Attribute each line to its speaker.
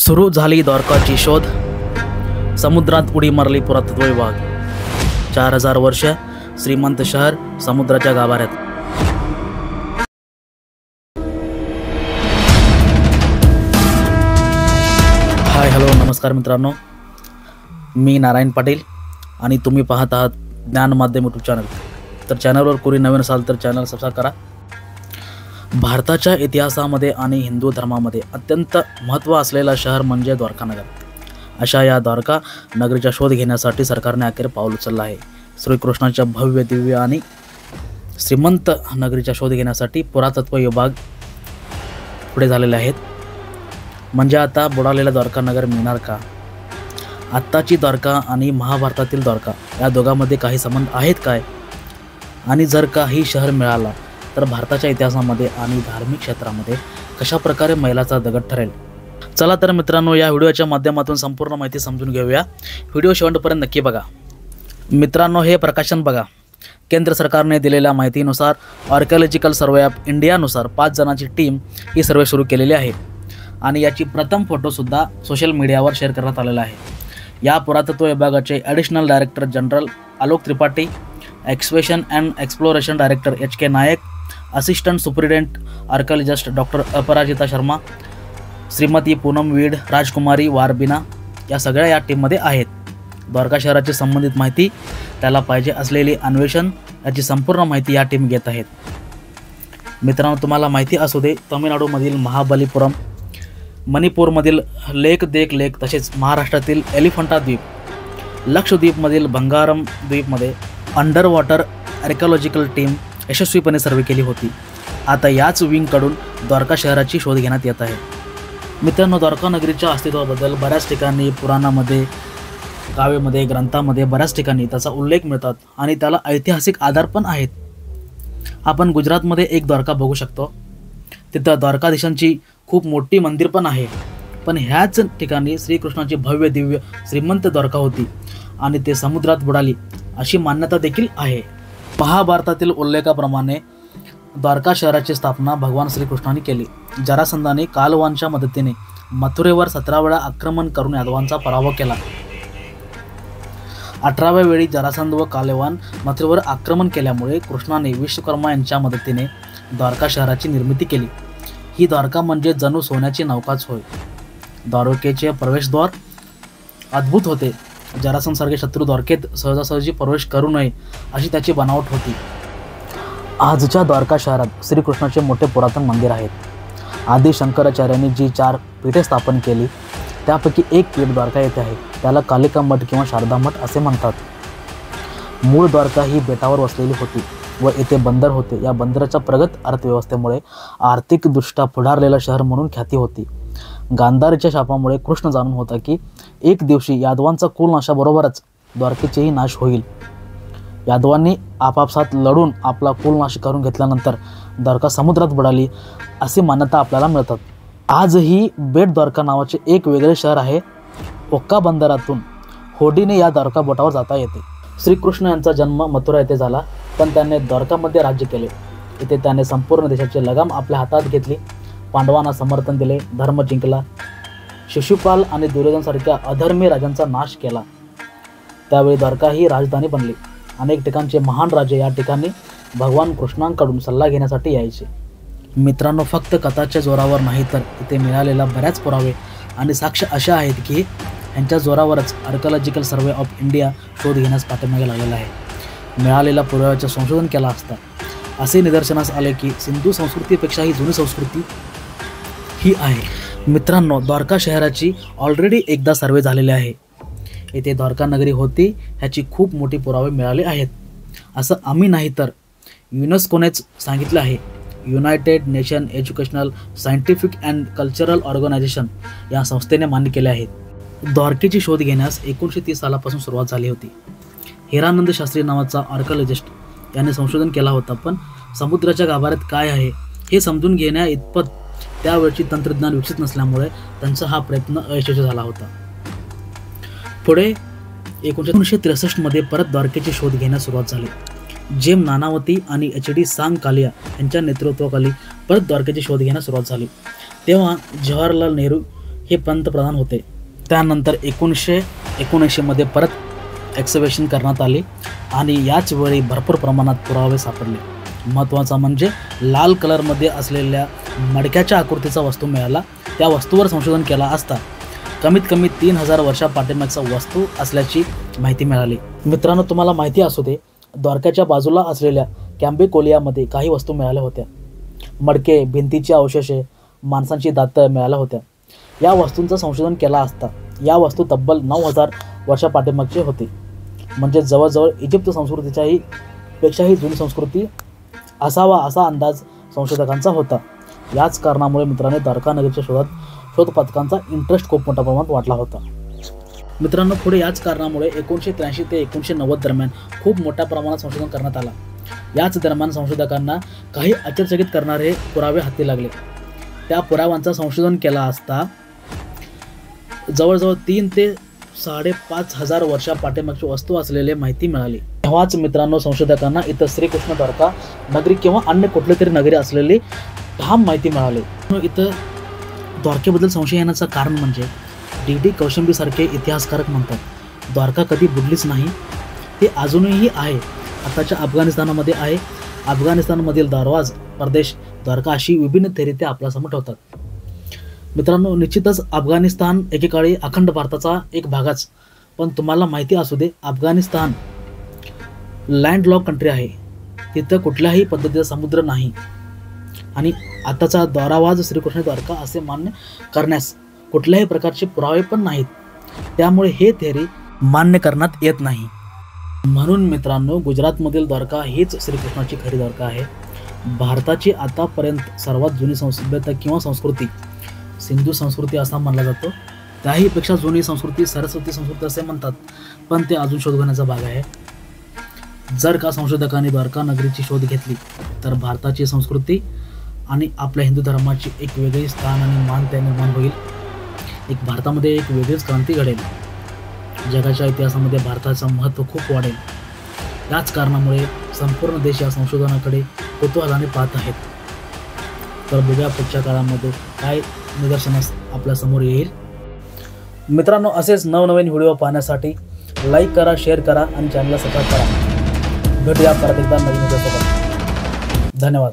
Speaker 1: सुरू झाली द्वारकाची शोध, समुद्रात उडी मारली पुरातत्व विभाग। 4000 वर्ष श्रीमंत शहर समुद्राच्या गाभाऱ्यात। हाय हॅलो नमस्कार मित्रांनो, मी नारायण पाटील आणि तुम्ही पाहत आहात ज्ञान माध्यम यूट्यूब चॅनल। तर चॅनलवर कोणी नवीन असाल तर चॅनल सबस्क्राइब करा। भारताच्या इतिहासामध्ये आणि हिंदू धर्मामध्ये अत्यंत महत्त्व असलेला शहर म्हणजे द्वारका नगर। अशा या द्वारका नगरीचा शोध घेण्यासाठी सरकारने अखेर पाऊल उचललं आहे। श्रीकृष्णाच्या भव्य दिव्य आणि श्रीमंत नगरीचा शोध घेण्यासाठी पुरातत्व विभाग पुढे झालेले आहेत। म्हणजे आता बुडालेला द्वारका नगर मिळणार का? आत्ताची द्वारका आणि महाभारतातील द्वारका या दोघांमध्ये काही संबंध आहेत काय? आणि जर का ही शहर मिळाला तर भारताच्या इतिहासामध्ये आणि धार्मिक क्षेत्रामध्ये कशा प्रकारे मैलाचा दगड ठरेल? चला तर मित्रांनो, या व्हिडिओच्या माध्यमातून संपूर्ण माहिती समजून घेऊया। व्हिडिओ शेवटपर्यंत नक्की बघा। मित्रांनो, हे प्रकाशन बघा। केंद्र सरकारने दिलेल्या माहितीनुसार आर्किओलॉजिकल सर्वे ऑफ इंडियानुसार 5 जणांची टीम ही सर्वे सुरू केलेली आहे आणि याची प्रथम फोटोसुद्धा सोशल मीडियावर शेअर करण्यात आलेला आहे। या पुरातत्व विभागाचे additional director general Alok Tripathi, excavation and exploration director HK Nayak, assistant superintendent archaeologist doctor Aparajita Sharma, Shrimati Poonam Veed, Rajkumari Warbina या सगळ्या या टीममध्ये आहेत। द्वारका शहराची संबंधित माहिती, त्याला पाहिजे असलेली अन्वेषण याची संपूर्ण माहिती या टीम घेत आहेत। मित्रांनो, तुम्हाला माहिती असू दे, तामिळनाडूमधील महाबलीपुरम, मणिपूरमधील लेक देक लेक, तसेच महाराष्ट्रातील एलिफंटा द्वीप, लक्षद्वीपमधील बंगारम द्वीपमध्ये अंडर वॉटर आर्किओलॉजिकल टीम यशस्वीपणे सर्वे केली होती। आता याच विंगकडून द्वारका शहराची शोध घेण्यात येत आहे। मित्रांनो, द्वारका नगरीच्या अस्तित्वाबद्दल बऱ्याच ठिकाणी पुराणामध्ये, काव्यामध्ये, ग्रंथामध्ये बऱ्याच ठिकाणी त्याचा उल्लेख मिळतात आणि त्याला ऐतिहासिक आधार पण आहेत। आपण गुजरातमध्ये एक द्वारका बघू शकतो, तिथं द्वारकाधीशांची खूप मोठी मंदिर पण आहे। पण ह्याच ठिकाणी श्रीकृष्णाची भव्य दिव्य श्रीमंत द्वारका होती आणि ते समुद्रात बुडाली अशी मान्यता देखील आहे। महाभारतातील उल्लेखाप्रमाणे द्वारका शहराची स्थापना भगवान श्रीकृष्णाने केली। जरासंधाने कालवांच्या मदतीने मथुरेवर 17 वेळा आक्रमण करून यादवांचा पराभव केला। 18व्या वेळी जरासंध व कालवान मथुरेवर आक्रमण केल्यामुळे कृष्णाने विश्वकर्मा यांच्या मदतीने द्वारका शहराची निर्मिती केली। ही द्वारका म्हणजे जणू सोन्याची नौकाच होय। द्वारकेचे प्रवेशद्वार अद्भुत होते। जरासंधसारखे शत्रू द्वारकेत सहजासहजी प्रवेश करू नये अशी त्याची बनावट होती। आजच्या द्वारका शहरात श्रीकृष्णाचे मोठे पुरातन मंदिर आहेत। आदि शंकराचार्यांनी जी 4 पीठे स्थापन केली त्यापैकी एक पीठ द्वारका येथे आहे। त्याला कालिका मठ किंवा शारदा मठ असे म्हणतात। मूळ द्वारका ही बेटावर वसलेली होती व येथे बंदर होते। या बंदराच्या प्रगत अर्थव्यवस्थेमुळे आर्थिकदृष्ट्या पुढारलेलं शहर म्हणून ख्याती होती। गांधारीच्या शापामुळे कृष्ण जाणून होता की एक दिवशी यादवांचा कुलनाशाबरोबरच द्वारकेचेही नाश होईल। यादवांनी आपापसात लढून आपला कुलनाश करून घेतल्यानंतर द्वारका समुद्रात बुडाली अशी मान्यता आपल्याला मिळतात। आजही बेट द्वारका नावाचे एक वेगळे शहर आहे। ओक्का बंदरातून होडीने या द्वारका बोटावर जाता येते। श्रीकृष्ण यांचा जन्म मथुरा येथे झाला, पण त्याने द्वारकामध्ये राज्य केले। इथे त्याने संपूर्ण देशाची लगाम आपल्या हातात घेतली, पांडवांना समर्थन दिले, धर्म जिंकला, शिशुपाल आणि दुर्योधनसारख्या अधर्मी राजांचा नाश केला। त्यावेळी द्वारका ही राजधानी बनली। अनेक ठिकाणचे महान राजे या ठिकाणी भगवान कृष्णांकडून सल्ला घेण्यासाठी यायचे। मित्रांनो, फक्त कथाच्या जोरावर नाही तर इथे मिळालेला बऱ्याच पुरावे आणि साक्ष अशा आहेत की यांच्या जोरावरच आर्किओलॉजिकल सर्वे ऑफ इंडिया शोध घेण्यास पाठीमागे लागलेला आहे। मिळालेल्या पुराव्याचे संशोधन केला असता असे निदर्शनास आले की सिंधू संस्कृतीपेक्षाही जुनी संस्कृती ही आहे। मित्रांनो, द्वारका शहराची ऑलरेडी एकदा सर्वे झालेले आहे। येथे द्वारका नगरी होती ह्याची खूप मोठी पुरावे मिळाले आहेत। असं आम्ही नाही तर युनेस्कोनेच सांगितलं आहे। United Nation Educational, Scientific and Cultural Organisation या संस्थेने मान्य केले आहेत। द्वारकेची शोध घेण्यास 1930 सालापासून सुरुवात झाली होती। हिरानंद शास्त्री नावाचा आर्किओलॉजिस्ट याने संशोधन केला होता, पण समुद्राच्या गाभाऱ्यात काय आहे हे समजून घेण्या इतपत त्यावेळची तंत्रज्ञान विकसित नसल्यामुळे त्यांचा हा प्रयत्न अयशस्वी झाला होता। पुढे 1963 मध्ये परत द्वारकेची शोध घेण्यास सुरुवात झाली। जेम नानावती आणि HD सांगकालिया यांच्या नेतृत्वाखाली परत द्वारकेची शोध घेण्यास सुरुवात झाली। तेव्हा जवाहरलाल नेहरू हे पंतप्रधान होते. त्यानंतर 1979 मध्ये परत एक्सकॅव्हेशन करण्यात आले आणि याच वेळी भरपूर प्रमाणात पुरावे सापडले. महत्त्वाचा म्हणजे लाल कलरमध्ये असलेल्या मडक्याच्या आकृतीचा वस्तू मिळाला. त्या वस्तूवर संशोधन केला असता कमीत कमी 3000 वर्षापाठीमागचा वस्तू असल्याची माहिती मिळाली. मित्रांनो, तुम्हाला माहिती असू दे, द्वारकाच्या बाजूला असलेल्या कॅम्बेकोलियामध्ये काही वस्तू मिळाल्या होत्या. मडके, भिंतीचे अवशेष, माणसांची दातं मिळाल्या होत्या. या वस्तूंचं संशोधन केला असता या वस्तू तब्बल 9000 वर्षापाठीमागचे होते. म्हणजे जवळजवळ इजिप्त संस्कृतीच्याही पेक्षाही जुनी संस्कृती असावा असा अंदाज संशोधकांचा होता. याच कारणामुळे मित्रांनो द्वारका नगरीच्या शोध पथकांचा इंटरेस्ट खूप मोठ्या प्रमाणात वाढला होता. मित्रांनो, पुढे याच कारणामुळे 1983 ते 1990 दरम्यान खूप मोठ्या प्रमाणात संशोधन करण्यात आला. याच दरम्यान संशोधकांना काही आश्चर्यचकित करणारे पुरावे हाती लागले. त्या पुराव्यांचं संशोधन केला असता जवळजवळ 3 ते 5,500 वर्षापाठीमागची वस्तू असलेली माहिती मिळाली. तेव्हाच मित्रांनो संशोधकांना इथं श्रीकृष्ण द्वारका नगरी किंवा अन्य कुठली तरी नगरी असलेली ठाम माहिती मिळाली. इथं द्वारकेबद्दल संशय येण्याचं कारण म्हणजे D.D. कौशांबी सारखे इतिहासकारक म्हणतात द्वारका कधी बुडलीच नाही, ते अजूनही आहे. आताच्या अफगाणिस्तानामध्ये आहे. अफगाणिस्तानमधील दारवाज प्रदेश द्वारका अशी विभिन्न थेरी ते आपल्यासमोर ठेवतात. मित्रांनो, निश्चितच अफगाणिस्तान एकेकाळी अखंड भारताचा एक भागच. पण तुम्हाला माहिती असू दे, अफगाणिस्तान लँडलॉक कंट्री आहे. तिथं कुठल्याही पद्धतीचा समुद्र नाही आणि आताचा द्वारावाज श्रीकृष्ण द्वारका असे मान्य करण्यास कुठल्याही प्रकारचे पुरावे पण नाहीत. त्यामुळे हे थेरी मान्य करण्यात येत नाही. म्हणून मित्रांनो, गुजरातमधील द्वारका हीच श्रीकृष्णाची खरी द्वारका आहे. भारताची आतापर्यंत सर्वात जुनी सभ्यता किंवा संस्कृती सिंधू संस्कृती असा मानला जातो. त्याहीपेक्षा जुनी संस्कृती सरस्वती संस्कृती असे म्हणतात, पण ते अजून शोध घेण्याचा भाग आहे. जर का संशोधकांनी द्वारका नगरीची शोध घेतली तर भारताची संस्कृती आणि आपल्या हिंदू धर्माची एक वेगळी स्थान आणि मानता निर्माण होईल. भारतामध्ये एक वेगळीच क्रांती घडेल. जगाच्या इतिहासामध्ये भारताचं महत्त्व खूप वाढेल. याच कारणामुळे संपूर्ण देश या संशोधनाकडे कुतूहलाने पाहत आहेत. तर बघूया पुढच्या काळामध्ये काय निदर्शनास आपल्यासमोर येईल. मित्रांनो, असेच नवनवीन व्हिडिओ पाहण्यासाठी लाईक करा, शेअर करा आणि चॅनलला सबस्क्राईब करा. भेटूया परत एकदा नवीन व्हिडिओसोबत. धन्यवाद.